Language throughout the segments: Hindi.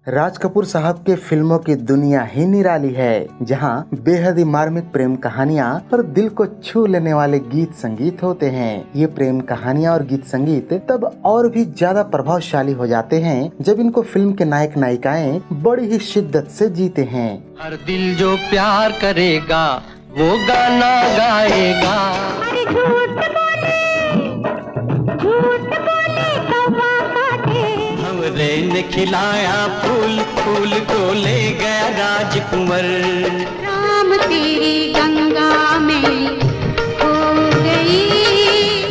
राज कपूर साहब के फिल्मों की दुनिया ही निराली है, जहां बेहद ही मार्मिक प्रेम कहानियां और दिल को छू लेने वाले गीत संगीत होते हैं। ये प्रेम कहानियां और गीत संगीत तब और भी ज्यादा प्रभावशाली हो जाते हैं जब इनको फिल्म के नायक नायिकाएं बड़ी ही शिद्दत से जीते हैं। हर दिल जो प्यार करेगा वो गाना गाएगा। हमरे ने खिलाया फूल, फूल को ले गया राजकुंवर। राम तेरी गंगा में हो गई।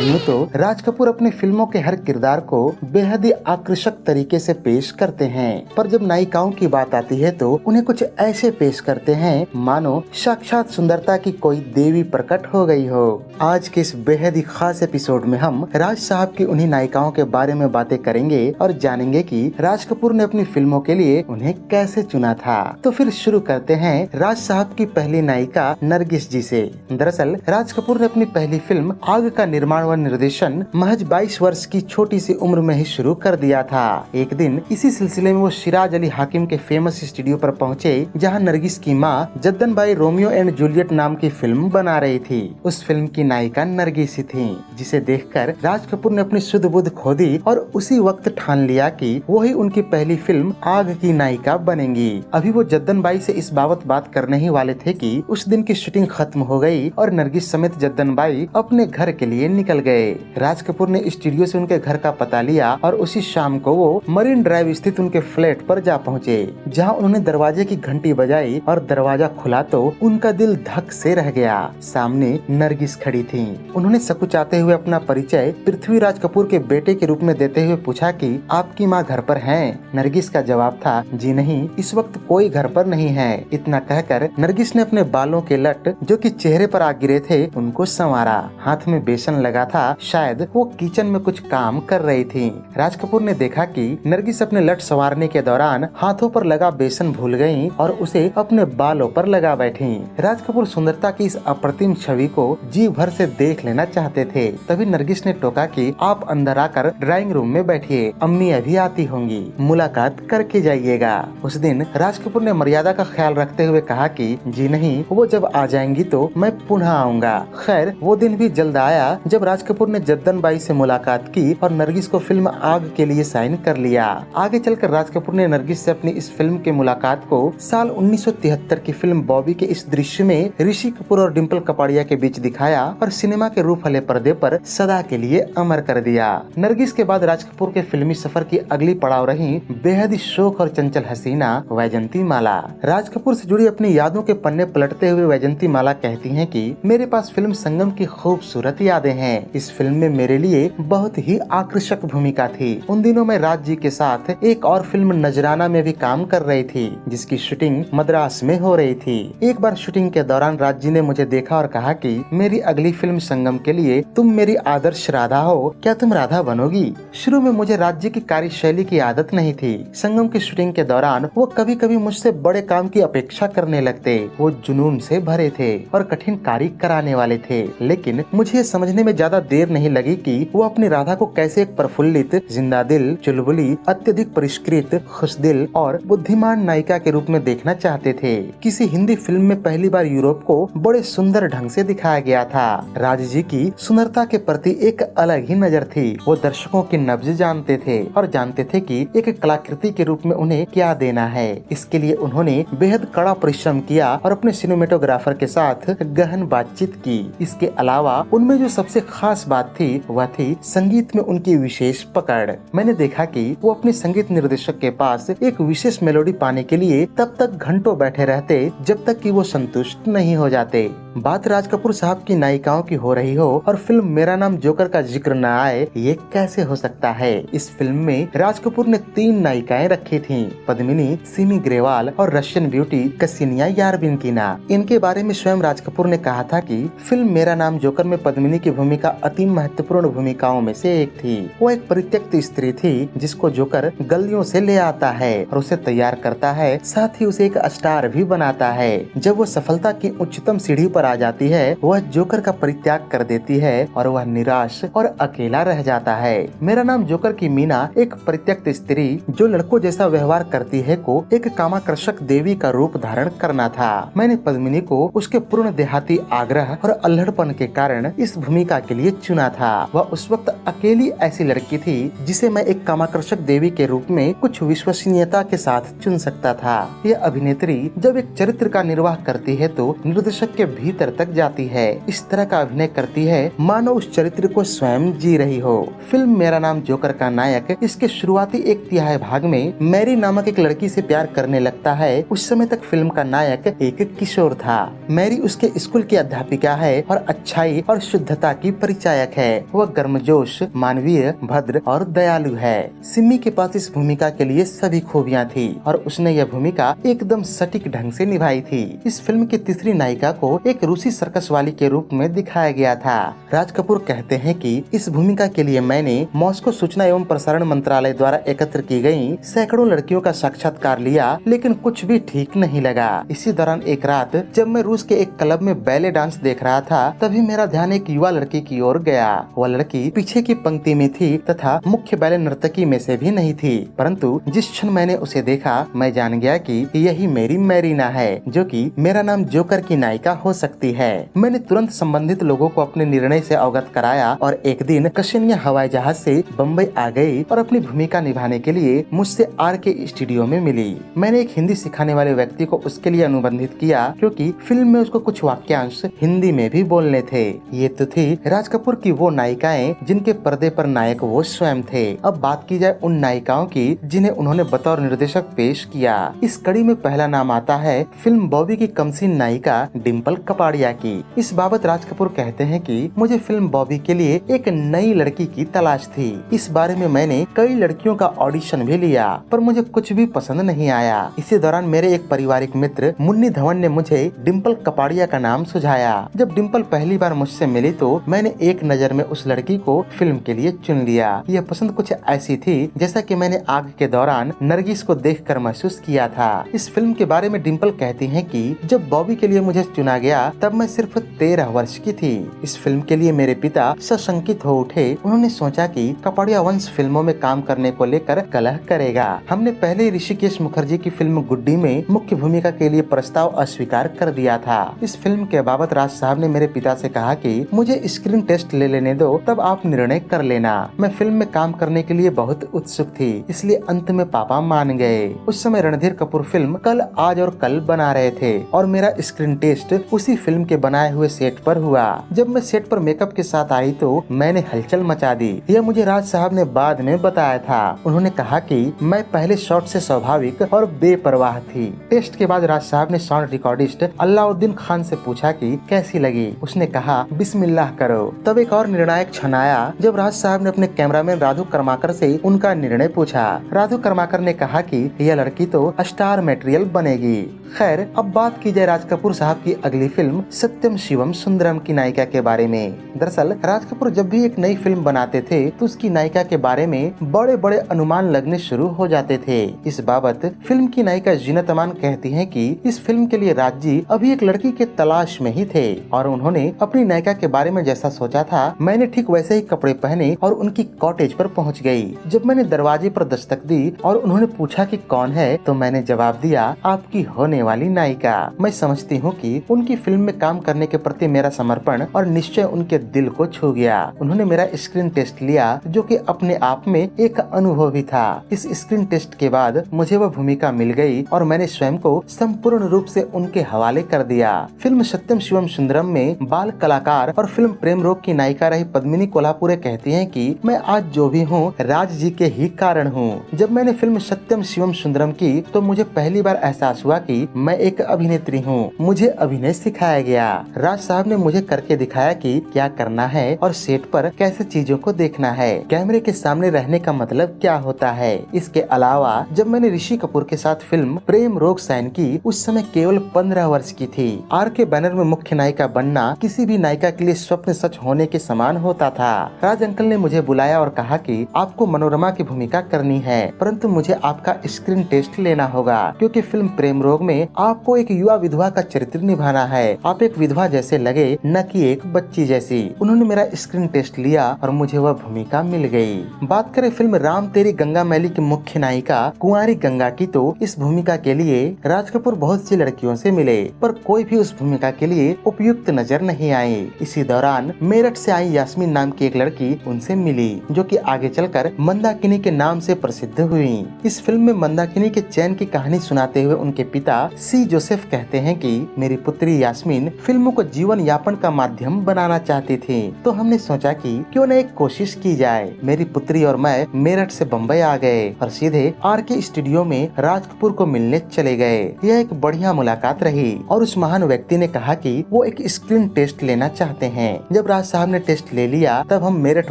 यूं तो राज कपूर अपनी फिल्मों के हर किरदार को बेहद ही आकर्षक तरीके से पेश करते हैं, पर जब नायिकाओं की बात आती है तो उन्हें कुछ ऐसे पेश करते हैं मानो साक्षात सुंदरता की कोई देवी प्रकट हो गई हो। आज के इस बेहद ही खास एपिसोड में हम राज साहब की उन्हीं नायिकाओं के बारे में बातें करेंगे और जानेंगे कि राज कपूर ने अपनी फिल्मों के लिए उन्हें कैसे चुना था। तो फिर शुरू करते हैं राज साहब की पहली नायिका नरगिस जी से। दरअसल राज कपूर ने अपनी पहली फिल्म आग का निर्माण व निर्देशन महज 22 वर्ष की छोटी सी उम्र में ही शुरू कर दिया था। एक दिन इसी सिलसिले में वो सिराज अली हाकिम के फेमस स्टूडियो पर पहुंचे, जहां नरगिस की मां Jaddan by Romeo and Juliet नाम की फिल्म बना रही थी। उस फिल्म की नायिका नरगिस ही थी, जिसे देखकर राज कपूर ने अपनी सुध बुध खो दी और उसी वक्त ठान लिया कि वही उनकी पहली फिल्म आग की नायिका बनेंगी। अभी वो जद्दन बाई से इस बाबत बात करने ही वाले थे कि उस दिन की शूटिंग खत्म हो गई और नरगिस समेत जद्दन बाई अपने घर के लिए निकल गए। राज कपूर ने स्टूडियो से उनके घर का पता लिया और उसी शाम को वो मरीन ड्राइव स्थित उनके फ्लैट पर जा पहुंचे, जहां उन्होंने दरवाजे की घंटी बजाई और दरवाजा खुला तो उनका दिल धक से रह गया। सामने नरगिस खड़ी थी। उन्होंने सकुचाते हुए अपना परिचय पृथ्वीराज कपूर के बेटे के रूप में देते हुए पूछा कि आपकी माँ घर पर है? नरगिस का जवाब था, जी नहीं, इस वक्त कोई घर पर नहीं है। इतना कहकर नरगिस ने अपने बालों के लट जो कि चेहरे पर आ गिरे थे उनको संवारा। हाथ में बेसन लगा था, शायद वो किचन में कुछ काम कर रही थी। राज कपूर ने देखा कि नरगिस अपने लट संवारने के दौरान हाथों पर लगा बेसन भूल गयी और उसे अपने बालों पर लगा बैठी। राज कपूर सुंदरता की इस अप्रतिम छवि को जी भर से देख लेना चाहते थे। तभी नरगिस ने टोका कि आप अंदर आकर ड्राइंग रूम में बैठिए, अम्मी अभी आती होंगी, मुलाकात करके जाइएगा। उस दिन राज कपूर ने मर्यादा का ख्याल रखते हुए कहा कि जी नहीं, वो जब आ जाएंगी तो मैं पुनः आऊंगा। खैर वो दिन भी जल्द आया जब राज कपूर ने जद्दन बाई से मुलाकात की और नरगिस को फिल्म आग के लिए साइन कर लिया। आगे चलकर राज कपूर ने नरगिस से अपनी इस फिल्म के मुलाकात को साल 1973 की फिल्म बॉबी के इस दृश्य में ऋषि कपूर और डिम्पल कपाड़िया के बीच दिखाया और सिनेमा के रूपहले पर्दे पर सदा के लिए अमर कर दिया। नरगिस के बाद राज कपूर के फिल्मी सफर की अगली पड़ाव रही बेहद ही शोक और चंचल हसीना वैजंती माला। राज कपूर से जुड़ी अपनी यादों के पन्ने पलटते हुए वैजंती माला कहती हैं कि मेरे पास फिल्म संगम की खूबसूरत यादें हैं। इस फिल्म में मेरे लिए बहुत ही आकर्षक भूमिका थी। उन दिनों मैं राज जी के साथ एक और फिल्म नजराना में भी काम कर रही थी, जिसकी शूटिंग मद्रास में हो रही थी। एक बार शूटिंग के दौरान राज जी ने मुझे देखा और कहा कि मेरी अगली फिल्म संगम के लिए तुम मेरी आदर्श राधा हो, क्या तुम राधा बनोगी? शुरू में मुझे राज जी की कार्यशैली की आदत नहीं थी। संगम की शूटिंग के दौरान वो कभी कभी मुझसे बड़े काम की अपेक्षा करने लगते। वो जुनून से भरे थे और कठिन कार्य कराने वाले थे, लेकिन मुझे समझने में ज्यादा देर नहीं लगी कि वो अपनी राधा को कैसे एक प्रफुल्लित, जिंदा दिल, चुलबुली, अत्यधिक परिष्कृत, खुशदिल और बुद्धिमान नायिका के रूप में देखना चाहते थे। किसी हिंदी फिल्म में पहली बार यूरोप को बड़े सुंदर ढंग से दिखाया गया था। राज जी की सुंदरता के प्रति एक अलग ही नजर थी। वो दर्शकों की नब्ज जानते थे और जानते थे कि एक कलाकृति के रूप में उन्हें क्या देना है। इसके लिए उन्होंने बेहद कड़ा परिश्रम किया और अपने सिनेमेटोग्राफर के साथ गहन बातचीत की। इसके अलावा उनमें जो सबसे खास बात थी वह थी संगीत में उनकी विशेष पकड़। मैंने देखा कि वो अपने संगीत निर्देशक के पास एक विशेष मेलोडी पाने के लिए तब तक घंटों बैठे रहते जब तक कि वो संतुष्ट नहीं हो जाते। बात राज कपूर साहब की नायिकाओं की हो रही हो और फिल्म मेरा नाम जोकर का जिक्र न आए, ये कैसे हो सकता है? इस फिल्म में राज कपूर ने 3 नायिकाएं रखी थीं, पद्मिनी, सिमी ग्रेवाल और रशियन ब्यूटी कसिनिया यारबिनकीना। इनके बारे में स्वयं राज कपूर ने कहा था कि फिल्म मेरा नाम जोकर में पद्मिनी की भूमिका अति महत्वपूर्ण भूमिकाओं में से एक थी। वो एक परित्यक्त स्त्री थी जिसको जोकर गलियों से ले आता है और उसे तैयार करता है, साथ ही उसे एक स्टार भी बनाता है। जब वो सफलता की उच्चतम सीढ़ी पर पर आ जाती है वह जोकर का परित्याग कर देती है और वह निराश और अकेला रह जाता है। मेरा नाम जोकर की मीना एक परित्यक्त स्त्री जो लड़कों जैसा व्यवहार करती है को एक कामाकर्षक देवी का रूप धारण करना था। मैंने पद्मिनी को उसके पूर्ण देहाती आग्रह और अल्हड़पन के कारण इस भूमिका के लिए चुना था। वह उस वक्त अकेली ऐसी लड़की थी जिसे मैं एक कामाकर्षक देवी के रूप में कुछ विश्वसनीयता के साथ चुन सकता था। यह अभिनेत्री जब एक चरित्र का निर्वाह करती है तो निर्देशक के भीतर तक जाती है। इस तरह का अभिनय करती है मानो उस चरित्र को स्वयं जी रही हो। फिल्म मेरा नाम जोकर का नायक इसके शुरुआती 1/3 भाग में मैरी नामक एक लड़की से प्यार करने लगता है। उस समय तक फिल्म का नायक एक किशोर था। मैरी उसके स्कूल की अध्यापिका है और अच्छाई और शुद्धता की परिचायक है। वह गर्मजोश, मानवीय, भद्र और दयालु है। सिमी के पास इस भूमिका के लिए सभी खूबियाँ थी और उसने यह भूमिका एकदम सटीक ढंग से निभाई थी। इस फिल्म की तीसरी नायिका को एक रूसी सर्कस वाली के रूप में दिखाया गया था। राज कपूर कहते हैं कि इस भूमिका के लिए मैंने मॉस्को सूचना एवं प्रसारण मंत्रालय द्वारा एकत्र की गयी सैकड़ों लड़कियों का साक्षात्कार लिया, लेकिन कुछ भी ठीक नहीं लगा। इसी दौरान एक रात जब मैं रूस के एक क्लब में बैले डांस देख रहा था, तभी मेरा ध्यान एक युवा लड़की की ओर गया। वह लड़की पीछे की पंक्ति में थी तथा मुख्य बैले नर्तकी में से भी नहीं थी, परंतु जिस क्षण मैंने उसे देखा मैं जान गया कि यही मेरी मैरीना है, जो कि मेरा नाम जोकर की नायिका हो सकती है। मैंने तुरंत संबंधित लोगों को अपने निर्णय से अवगत कराया और एक दिन कशिनिया हवाई जहाज से बम्बई आ गई और अपनी भूमिका निभाने के लिए मुझसे आर के स्टूडियो में मिली। मैंने एक हिंदी सिखाने वाले व्यक्ति को उसके लिए अनुबंधित किया क्योंकि फिल्म में उसको कुछ वाक्यांश हिंदी में भी बोलने थे। ये तो थी राज कपूर की वो नायिकाएं जिनके पर्दे पर नायक वो स्वयं थे। अब बात की जाए उन नायिकाओं की जिन्हें उन्होंने बतौर निर्देशक पेश किया। इस कड़ी में पहला नाम आता है फिल्म बॉबी की कमसीन नायिका डिम्पल कपाड़िया की। इस बाबत राज कपूर कहते हैं कि मुझे फिल्म बॉबी के लिए एक नई लड़की की तलाश थी। इस बारे में मैंने कई लड़कियों का ऑडिशन भी लिया पर मुझे कुछ भी पसंद नहीं आया। इसी दौरान मेरे एक पारिवारिक मित्र मुन्नी धवन ने मुझे डिम्पल कपाड़िया का नाम सुझाया। जब डिम्पल पहली बार मुझसे मिली तो मैंने एक नजर में उस लड़की को फिल्म के लिए चुन लिया। यह पसंद कुछ ऐसी थी जैसा कि मैंने आग के दौरान नरगिस को देखकर महसूस किया था। इस फिल्म के बारे में डिम्पल कहती हैं कि जब बॉबी के लिए मुझे चुना गया तब मैं सिर्फ 13 वर्ष की थी। इस फिल्म के लिए मेरे पिता सशंकित हो उठे। उन्होंने सोचा कि कपाड़िया वंश फिल्मों में काम करने को लेकर कलह करेगा। हमने पहले ऋषिकेश मुखर्जी की फिल्म गुड्डी में मुख्य भूमिका के लिए प्रस्ताव अस्वीकार कर दिया था। इस फिल्म के बाबत राज साहब ने मेरे पिता से कहा कि मुझे स्क्रीन टेस्ट ले लेने दो, तब आप निर्णय कर लेना। मैं फिल्म में काम करने के लिए बहुत उत्सुक थी, इसलिए अंत में पापा मान गए। उस समय रणधीर कपूर फिल्म कल आज और कल बना रहे थे और मेरा स्क्रीन टेस्ट उसी फिल्म के बनाए हुए सेट पर हुआ। जब मैं सेट पर मेकअप के साथ आई तो मैंने हलचल मचा दी। यह मुझे राज साहब ने बाद में बताया था। उन्होंने कहा कि मैं पहले शॉट से स्वाभाविक और बेपरवाह थी। टेस्ट के बाद राज साहब ने साउंड रिकॉर्डिस्ट अलाउद्दीन खान से पूछा कि कैसी लगी। उसने कहा बिस्मिल्लाह करो। तब एक और निर्णायक क्षण आया जब राज साहब ने अपने कैमरामैन राधु कर्माकर से उनका निर्णय पूछा। राधु कर्माकर ने कहा कि यह लड़की तो स्टार मटेरियल बनेगी। खैर, अब बात की जाए राज कपूर साहब की अगली फिल्म सत्यम शिवम सुंदरम की नायिका के बारे में। दरअसल राज कपूर जब भी एक नई फिल्म बनाते थे तो उसकी नायिका के बारे में बड़े बड़े अनुमान लगने शुरू हो जाते थे। इस बाबत फिल्म की नायिका जीनत अमान कहती हैं कि इस फिल्म के लिए राज जी अभी एक लड़की के तलाश में ही थे और उन्होंने अपनी नायिका के बारे में जैसा सोचा था मैंने ठीक वैसे ही कपड़े पहने और उनकी कॉटेज पर पहुंच गई। जब मैंने दरवाजे पर दस्तक दी और उन्होंने पूछा कि कौन है तो मैंने जवाब दिया आपकी होने वाली नायिका। मैं समझती हूँ कि उनकी फिल्म में काम करने के प्रति मेरा समर्पण और निश्चय उनके दिल को छू गया। उन्होंने मेरा स्क्रीन टेस्ट लिया जो कि अपने आप में एक अनुभव भी था। इस स्क्रीन टेस्ट के बाद मुझे वह भूमिका मिल गई और मैंने स्वयं को संपूर्ण रूप से उनके हवाले कर दिया। फिल्म सत्यम शिवम सुंदरम में बाल कलाकार और फिल्म प्रेम रोग की नायिका रही पद्मिनी कोल्हापुरे कहती हैं कि मैं आज जो भी हूँ राज जी के ही कारण हूँ। जब मैंने फिल्म सत्यम शिवम सुंदरम की तो मुझे पहली बार एहसास हुआ कि मैं एक अभिनेत्री हूँ। मुझे अभिनय सिखाया गया। राज साहब ने मुझे करके दिखाया कि क्या करना है और सेट पर कैसे चीजों को देखना है, कैमरे के सामने रहने का मतलब क्या होता है। इसके अलावा जब मैंने ऋषि कपूर के साथ फिल्म प्रेम रोग साइन की उस समय केवल 15 वर्ष की थी। आर के बैनर में मुख्य नायिका बनना किसी भी नायिका के लिए स्वप्न सच होने के समान होता था। राज अंकल ने मुझे बुलाया और कहा कि आपको मनोरमा की भूमिका करनी है, परंतु मुझे आपका स्क्रीन टेस्ट लेना होगा क्योंकि फिल्म प्रेम रोग में में आपको एक युवा विधवा का चरित्र निभाना है। आप एक विधवा जैसे लगे, न कि एक बच्ची जैसी। उन्होंने मेरा स्क्रीन टेस्ट लिया और मुझे वह भूमिका मिल गई। बात करें फिल्म राम तेरी गंगा मैली की मुख्य नायिका कुंवारी गंगा की, तो इस भूमिका के लिए राज कपूर बहुत सी लड़कियों से मिले, पर कोई भी उस भूमिका के लिए उपयुक्त नजर नहीं आई। इसी दौरान मेरठ से आई यास्मीन नाम की एक लड़की उनसे मिली, जो कि आगे चलकर मंदाकिनी के नाम से प्रसिद्ध हुई। इस फिल्म में मंदाकिनी के चैन की कहानी सुनाते हुए उनके पिता सी जोसेफ कहते हैं कि मेरी पुत्री यास्मीन फिल्मों को जीवन यापन का माध्यम बनाना चाहती थी, तो हमने सोचा कि क्यों न एक कोशिश की जाए। मेरी पुत्री और मैं मेरठ से बम्बई आ गए और सीधे आरके स्टूडियो में राज कपूर को मिलने चले गए। यह एक बढ़िया मुलाकात रही और उस महान व्यक्ति ने कहा कि वो एक स्क्रीन टेस्ट लेना चाहते हैं। जब राज साहब ने टेस्ट ले लिया, तब हम मेरठ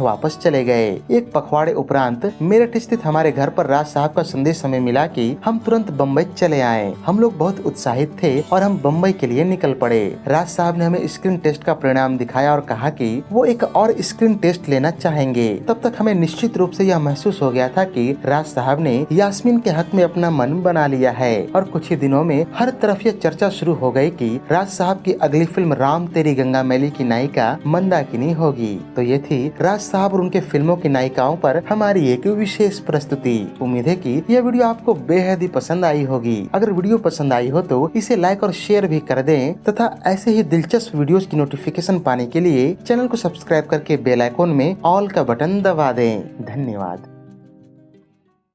वापस चले गए। एक पखवाड़े उपरांत मेरठ स्थित हमारे घर पर राज साहब का संदेश हमें मिला कि हम तुरंत बम्बई चले आए। हम लोग बहुत उत्साहित थे और हम बम्बई के लिए निकल पड़े। राज साहब ने हमें स्क्रीन टेस्ट का परिणाम दिखाया और कहा कि वो एक और स्क्रीन टेस्ट लेना चाहेंगे। तब तक हमें निश्चित रूप से यह महसूस हो गया था कि राज साहब ने यास्मीन के हक में अपना मन बना लिया है। और कुछ ही दिनों में हर तरफ यह चर्चा शुरू हो गई कि राज साहब की अगली फिल्म राम तेरी गंगा मैली की नायिका मंदाकिनी होगी। तो ये थी राज साहब और उनके फिल्मों की नायिकाओं पर हमारी एक विशेष प्रस्तुति। उम्मीद है कि यह वीडियो आपको बेहद ही पसंद आई होगी। अगर वीडियो पसंद आई हो तो इसे लाइक और शेयर भी कर दें तथा ऐसे ही दिलचस्प वीडियोस की नोटिफिकेशन पाने के लिए चैनल को सब्सक्राइब करके बेल आइकॉन में ऑल का बटन दबा दें। धन्यवाद।